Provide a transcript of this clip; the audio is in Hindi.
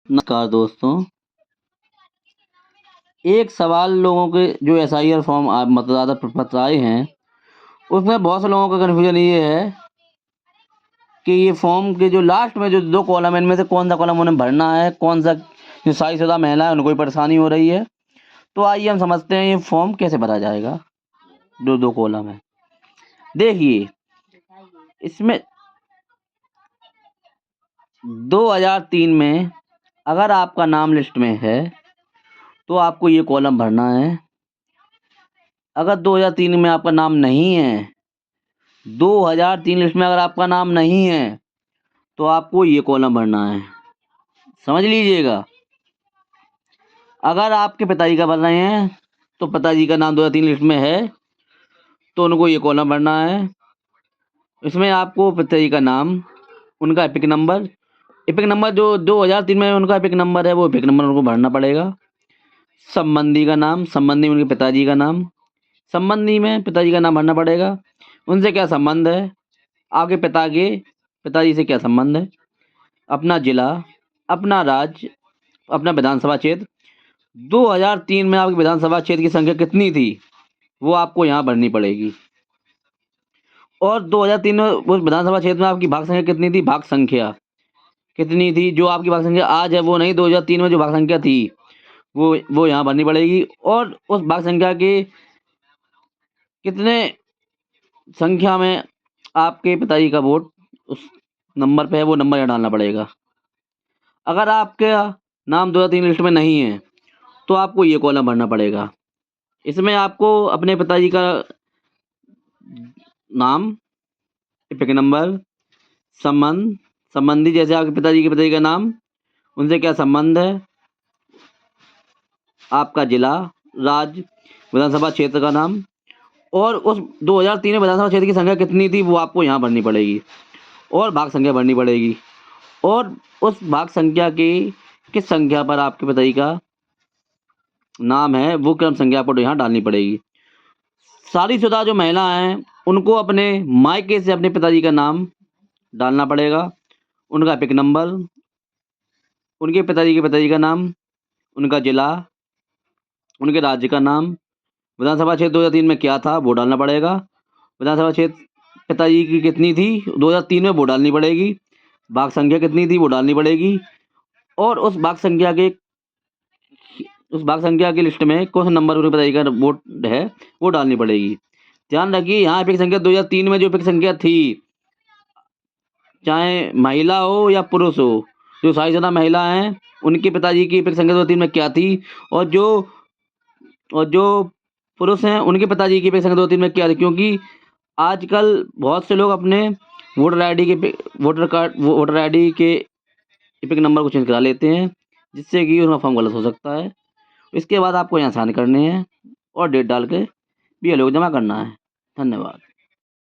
नमस्कार दोस्तों। एक सवाल लोगों के जो एसआईआर फॉर्म मतदाता पत्र आए हैं, उसमें बहुत से लोगों का कन्फ्यूजन ये है कि ये फॉर्म के जो लास्ट में जो 2 कॉलम है, इनमें से कौन सा कॉलम उन्हें भरना है, कौन सा जो शादीशुदा महिला है उनको भी परेशानी हो रही है। तो आइए हम समझते हैं ये फॉर्म कैसे भरा जाएगा। जो 2 कॉलम है, देखिए इसमें 2003 में अगर आपका नाम लिस्ट में है तो आपको ये कॉलम भरना है। अगर 2003 में आपका नाम नहीं है, 2003 लिस्ट में अगर आपका नाम नहीं है तो आपको ये कॉलम भरना है। समझ लीजिएगा। अगर आपके पिताजी का भर रहे हैं तो पिताजी का नाम 2003 लिस्ट में है तो उनको ये कॉलम भरना है। इसमें आपको पिताजी का नाम, उनका एपिक नंबर जो 2003 में उनका एपिक नंबर है, वो एपिक नंबर उनको भरना पड़ेगा। संबंधी का नाम, संबंधी में उनके पिताजी का नाम, संबंधी में पिताजी का नाम भरना पड़ेगा। उनसे क्या संबंध है, आपके पिताजी से क्या संबंध है, अपना जिला, अपना राज्य, अपना विधानसभा क्षेत्र। 2003 में आपकी विधानसभा क्षेत्र की संख्या कितनी थी वो आपको यहाँ भरनी पड़ेगी। और 2003 में उस विधानसभा क्षेत्र में आपकी भाग संख्या कितनी थी, भाग संख्या कितनी थी, जो आपकी भाग संख्या आज है वो नहीं, 2003 में जो भाग संख्या थी वो यहाँ भरनी पड़ेगी। और उस भाग संख्या के कितने संख्या में आपके पिताजी का वोट उस नंबर पे है, वो नंबर यहाँ डालना पड़ेगा। अगर आपका नाम 2003 लिस्ट में नहीं है तो आपको ये कॉलम भरना पड़ेगा। इसमें आपको अपने पिताजी का नाम, एपिक नंबर, संबंधी जैसे आपके पिताजी का नाम, उनसे क्या संबंध है, आपका जिला, राज्य, विधानसभा क्षेत्र का नाम, और उस 2003 में विधानसभा क्षेत्र की संख्या कितनी थी वो आपको यहाँ भरनी पड़ेगी। और भाग संख्या भरनी पड़ेगी। और उस भाग संख्या की किस संख्या पर आपके पिताजी का नाम है वो क्रम संख्या आपको यहाँ डालनी पड़ेगी। शादीशुदा जो महिला हैं उनको अपने मायके से अपने पिताजी का नाम डालना पड़ेगा, उनका एपिक नंबर, उनके पिताजी का नाम, उनका जिला, उनके राज्य का नाम, विधानसभा क्षेत्र 2003 में क्या था वो डालना पड़ेगा। विधानसभा क्षेत्र पिताजी की कितनी थी 2003 में वो डालनी पड़ेगी। भाग संख्या कितनी थी वो डालनी पड़ेगी। और उस भाग संख्या की लिस्ट में कौन सा नंबर उनके पिताजी का वोट है वो डालनी पड़ेगी। ध्यान रखिए, यहाँ एपिक संख्या 2003 में जो एपिक संख्या थी, चाहे महिला हो या पुरुष हो, जो शादीशुदा महिला हैं उनके पिताजी की एपिक संख्या 2003 में क्या थी, और जो पुरुष हैं उनके पिताजी की एपिक संख्या 2003 में क्या थी। क्योंकि आजकल बहुत से लोग अपने वोटर आईडी के एपिक नंबर को चेंज करा लेते हैं, जिससे कि उनका फॉर्म गलत हो सकता है। इसके बाद आपको यहाँ साइन करने हैं और डेट डाल के बीएलओ को जमा करना है। धन्यवाद।